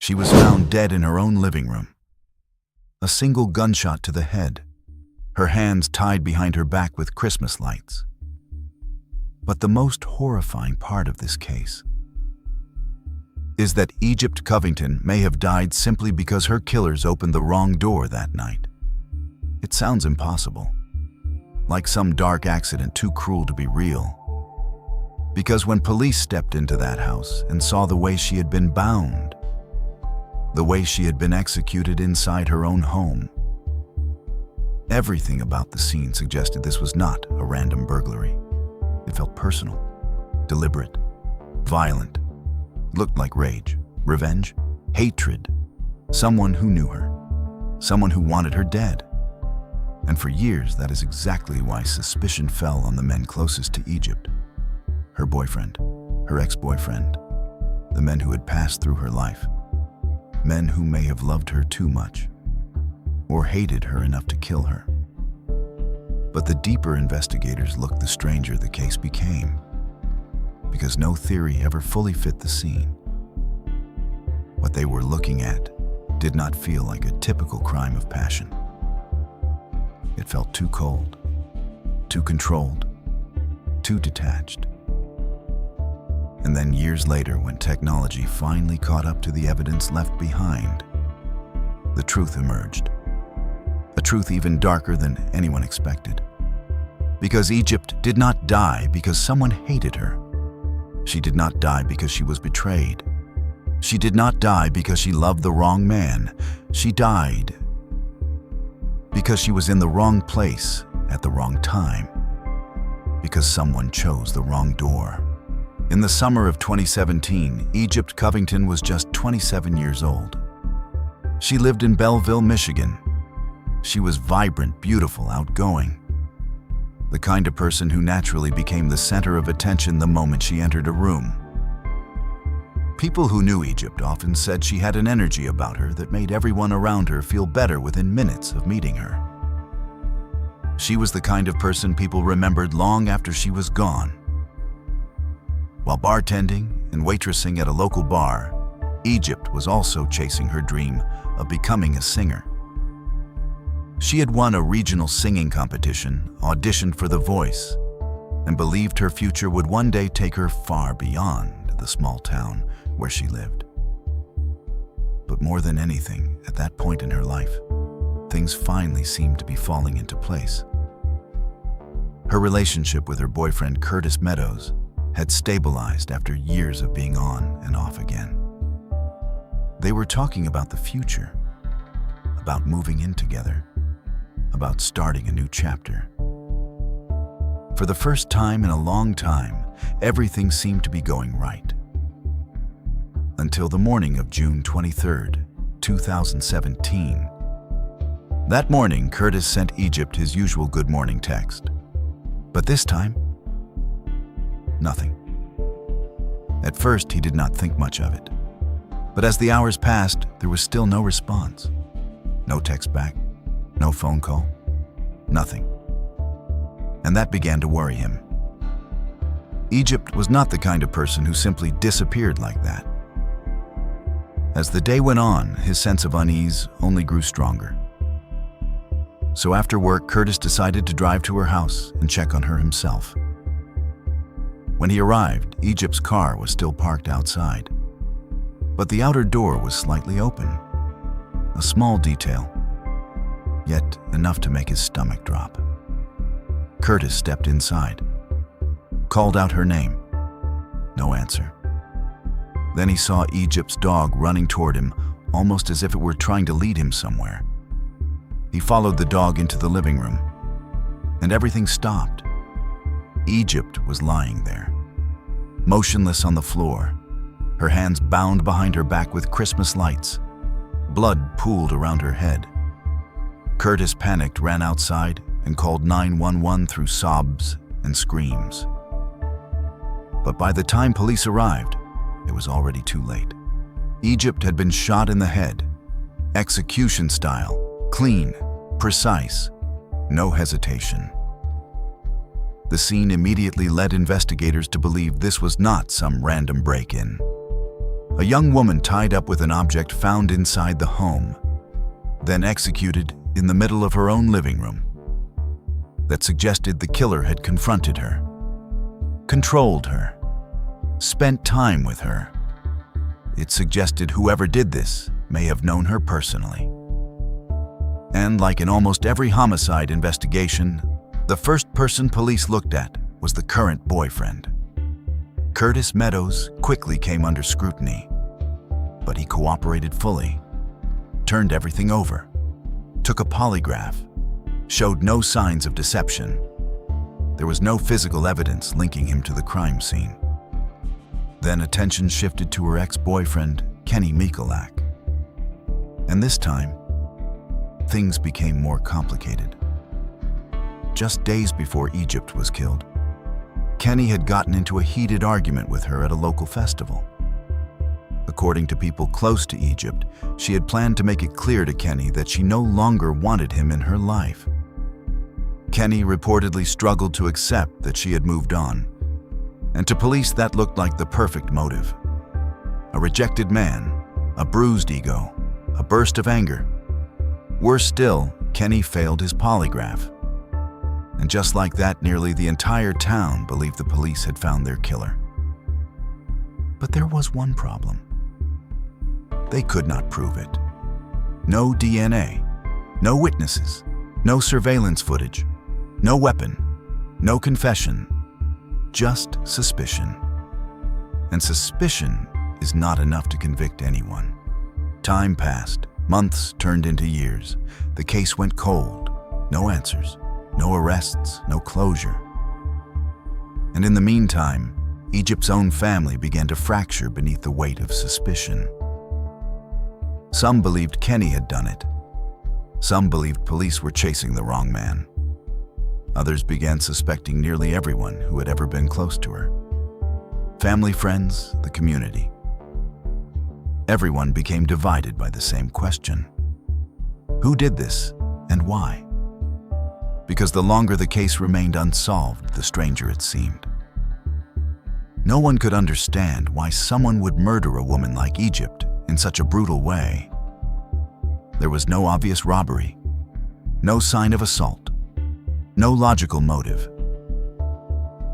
She was found dead in her own living room. A single gunshot to the head, her hands tied behind her back with Christmas lights. But the most horrifying part of this case is that Egypt Covington may have died simply because her killers opened the wrong door that night. It sounds impossible, like some dark accident too cruel to be real. Because when police stepped into that house and saw the way she had been bound, the way she had been executed inside her own home, everything about the scene suggested this was not a random burglary. It felt personal, deliberate, violent. It looked like rage, revenge, hatred. Someone who knew her, someone who wanted her dead. And for years, that is exactly why suspicion fell on the men closest to Egypt. Her boyfriend, her ex-boyfriend, the men who had passed through her life. Men who may have loved her too much, or hated her enough to kill her. But the deeper investigators looked, the stranger the case became, because no theory ever fully fit the scene. What they were looking at did not feel like a typical crime of passion. It felt too cold, too controlled, too detached. And then years later, when technology finally caught up to the evidence left behind, the truth emerged. A truth even darker than anyone expected. Because Egypt did not die because someone hated her. She did not die because she was betrayed. She did not die because she loved the wrong man. She died because she was in the wrong place at the wrong time. Because someone chose the wrong door. In the summer of 2017, Egypt Covington was just 27 years old. She lived in Belleville, Michigan. She was vibrant, beautiful, outgoing. The kind of person who naturally became the center of attention the moment she entered a room. People who knew Egypt often said she had an energy about her that made everyone around her feel better within minutes of meeting her. She was the kind of person people remembered long after she was gone. While bartending and waitressing at a local bar, Egypt was also chasing her dream of becoming a singer. She had won a regional singing competition, auditioned for The Voice, and believed her future would one day take her far beyond the small town where she lived. But more than anything, at that point in her life, things finally seemed to be falling into place. Her relationship with her boyfriend Curtis Meadows had stabilized after years of being on and off again. They were talking about the future, about moving in together, about starting a new chapter. For the first time in a long time, everything seemed to be going right. Until the morning of June 23rd, 2017. That morning, Curtis sent Egypt his usual good morning text. But this time, nothing. At first, he did not think much of it. But as the hours passed, there was still no response. No text back, no phone call, nothing. And that began to worry him. Egypt was not the kind of person who simply disappeared like that. As the day went on, his sense of unease only grew stronger. So after work, Curtis decided to drive to her house and check on her himself. When he arrived, Egypt's car was still parked outside, but the outer door was slightly open. A small detail, yet enough to make his stomach drop. Curtis stepped inside, called out her name. No answer. Then he saw Egypt's dog running toward him, almost as if it were trying to lead him somewhere. He followed the dog into the living room, and everything stopped. Egypt was lying there, motionless on the floor, her hands bound behind her back with Christmas lights. Blood pooled around her head. Curtis panicked, ran outside, and called 911 through sobs and screams. But by the time police arrived, it was already too late. Egypt had been shot in the head, execution style, clean, precise, no hesitation. The scene immediately led investigators to believe this was not some random break-in. a young woman tied up with an object found inside the home, then executed in the middle of her own living room, that suggested the killer had confronted her, controlled her, spent time with her. It suggested whoever did this may have known her personally. And like in almost every homicide investigation, the first person police looked at was the current boyfriend. Curtis Meadows quickly came under scrutiny, but he cooperated fully, turned everything over, took a polygraph, showed no signs of deception. There was no physical evidence linking him to the crime scene. Then attention shifted to her ex-boyfriend, Kenny Mikulak. And this time, things became more complicated. Just days before Egypt was killed, Kenny had gotten into a heated argument with her at a local festival. According to people close to Egypt, she had planned to make it clear to Kenny that she no longer wanted him in her life. Kenny reportedly struggled to accept that she had moved on, and to police that looked like the perfect motive. A rejected man, a bruised ego, a burst of anger. Worse still, Kenny failed his polygraph. And just like that, nearly the entire town believed the police had found their killer. But there was one problem. They could not prove it. No DNA, no witnesses, no surveillance footage, no weapon, no confession, just suspicion. And suspicion is not enough to convict anyone. Time passed, months turned into years. The case went cold, no answers. No arrests, no closure. And in the meantime, Egypt's own family began to fracture beneath the weight of suspicion. Some believed Kenny had done it. Some believed police were chasing the wrong man. Others began suspecting nearly everyone who had ever been close to her. Family, friends, the community. Everyone became divided by the same question. Who did this and why? Because the longer the case remained unsolved, the stranger it seemed. No one could understand why someone would murder a woman like Egypt in such a brutal way. There was no obvious robbery, no sign of assault, no logical motive.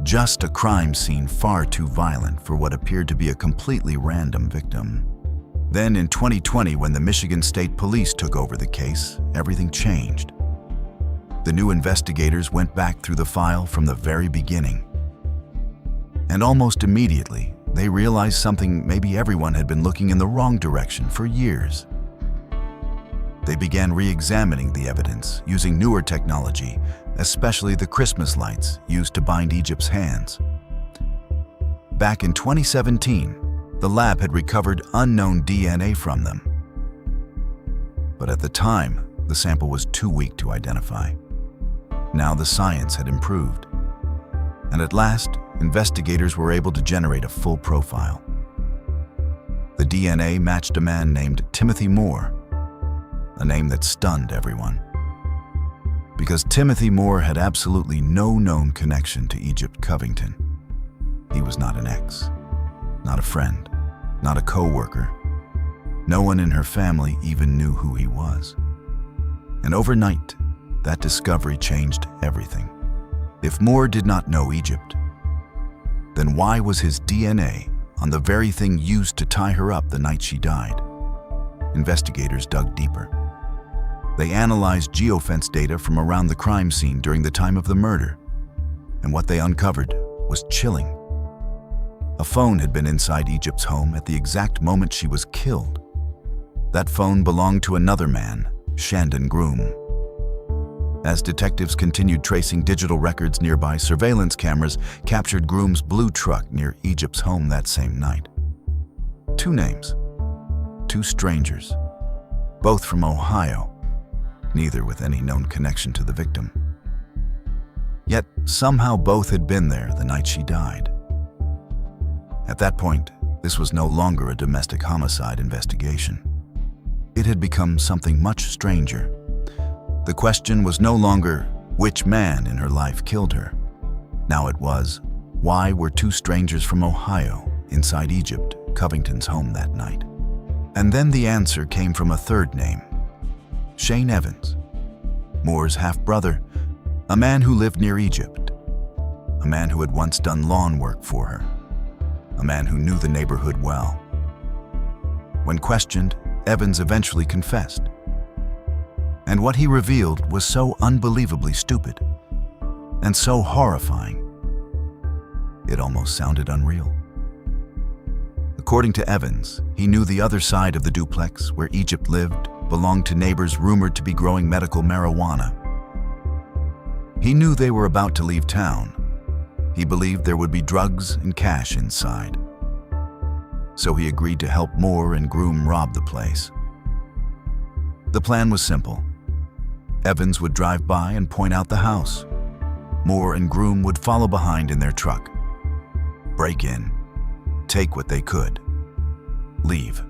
Just a crime scene far too violent for what appeared to be a completely random victim. Then in 2020, when the Michigan State Police took over the case, everything changed. The new investigators went back through the file from the very beginning. And almost immediately, they realized something maybe everyone had been looking in the wrong direction for years. They began re-examining the evidence using newer technology, especially the Christmas lights used to bind Egypt's hands. Back in 2017, the lab had recovered unknown DNA from them. But at the time, the sample was too weak to identify. Now the science had improved. And at last, investigators were able to generate a full profile. The DNA matched a man named Timothy Moore, a name that stunned everyone. Because Timothy Moore had absolutely no known connection to Egypt Covington. He was not an ex, not a friend, not a co-worker. No one in her family even knew who he was. And overnight, that discovery changed everything. If Moore did not know Egypt, then why was his DNA on the very thing used to tie her up the night she died? Investigators dug deeper. They analyzed geofence data from around the crime scene during the time of the murder, and what they uncovered was chilling. A phone had been inside Egypt's home at the exact moment she was killed. That phone belonged to another man, Shandon Groom. As detectives continued tracing digital records, nearby surveillance cameras captured Groom's blue truck near Egypt's home that same night. Two names, two strangers, both from Ohio, neither with any known connection to the victim. Yet somehow both had been there the night she died. At that point, this was no longer a domestic homicide investigation. It had become something much stranger. The question was no longer which man in her life killed her. Now it was, why were two strangers from Ohio inside Egypt Covington's home that night. And then the answer came from a third name, Shane Evans, Moore's half-brother, a man who lived near Egypt, a man who had once done lawn work for her, a man who knew the neighborhood well. When questioned, Evans eventually confessed. And what he revealed was so unbelievably stupid and so horrifying, it almost sounded unreal. According to Evans, he knew the other side of the duplex where Egypt lived belonged to neighbors rumored to be growing medical marijuana. He knew they were about to leave town. He believed there would be drugs and cash inside. So he agreed to help Moore and Groom rob the place. The plan was simple. Evans would drive by and point out the house. Moore and Groom would follow behind in their truck. Break in, take what they could, leave.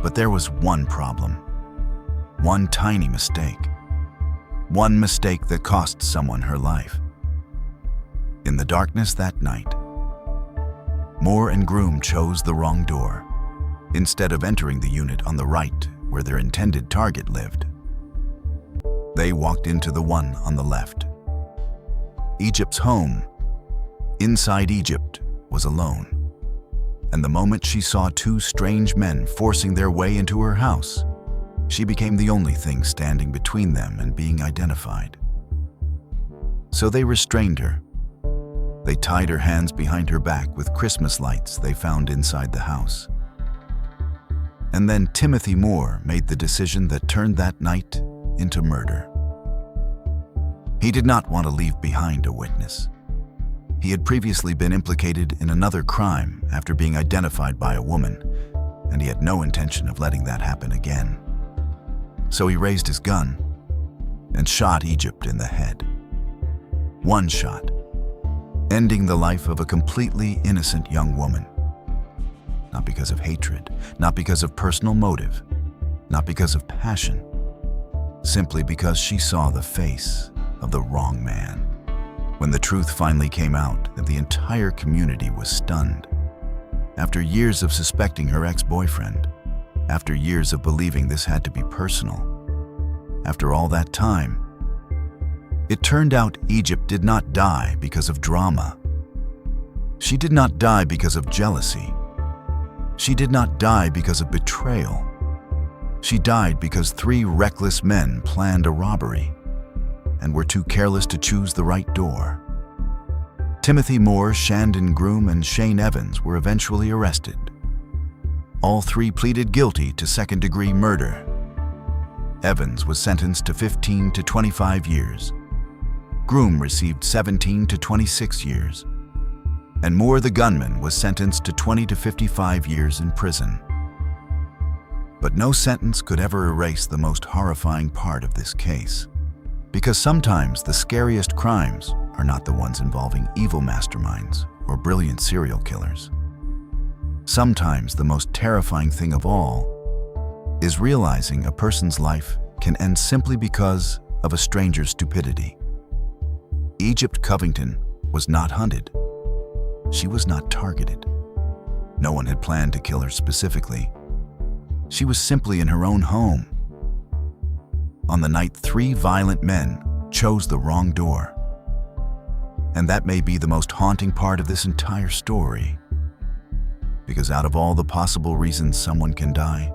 But there was one problem, one tiny mistake, one mistake that cost someone her life. In the darkness that night, Moore and Groom chose the wrong door. Instead of entering the unit on the right where their intended target lived, they walked into the one on the left. Egypt's home, inside Egypt, was alone. And the moment she saw two strange men forcing their way into her house, she became the only thing standing between them and being identified. So they restrained her. They tied her hands behind her back with Christmas lights they found inside the house. And then Timothy Moore made the decision that turned that night into murder. He did not want to leave behind a witness. He had previously been implicated in another crime after being identified by a woman, and he had no intention of letting that happen again. So he raised his gun and shot Egypt in the head. One shot, ending the life of a completely innocent young woman. Not because of hatred, not because of personal motive, not because of passion, simply because she saw the face of the wrong man. When the truth finally came out, the entire community was stunned. After years of suspecting her ex-boyfriend, after years of believing this had to be personal, after all that time, it turned out Egypt did not die because of drama. She did not die because of jealousy. She did not die because of betrayal. She died because three reckless men planned a robbery and were too careless to choose the right door. Timothy Moore, Shandon Groom, and Shane Evans were eventually arrested. All three pleaded guilty to second-degree murder. Evans was sentenced to 15 to 25 years. Groom received 17 to 26 years. And Moore the gunman was sentenced to 20 to 55 years in prison. But no sentence could ever erase the most horrifying part of this case. Because sometimes the scariest crimes are not the ones involving evil masterminds or brilliant serial killers. Sometimes the most terrifying thing of all is realizing a person's life can end simply because of a stranger's stupidity. Egypt Covington was not hunted. She was not targeted. No one had planned to kill her specifically. She was simply in her own home. On the night three violent men chose the wrong door. And that may be the most haunting part of this entire story. Because out of all the possible reasons someone can die,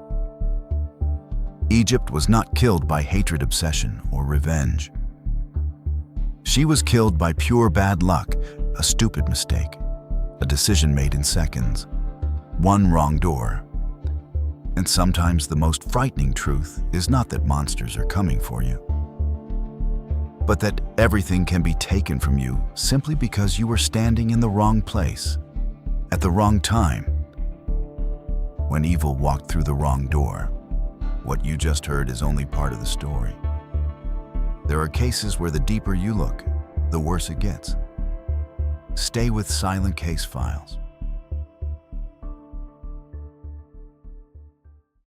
Egypt was not killed by hatred, obsession, or revenge. She was killed by pure bad luck, a stupid mistake, a decision made in seconds, one wrong door. And sometimes the most frightening truth is not that monsters are coming for you, but that everything can be taken from you simply because you were standing in the wrong place, at the wrong time. When evil walked through the wrong door, what you just heard is only part of the story. There are cases where the deeper you look, the worse it gets. Stay with Silent Case Files.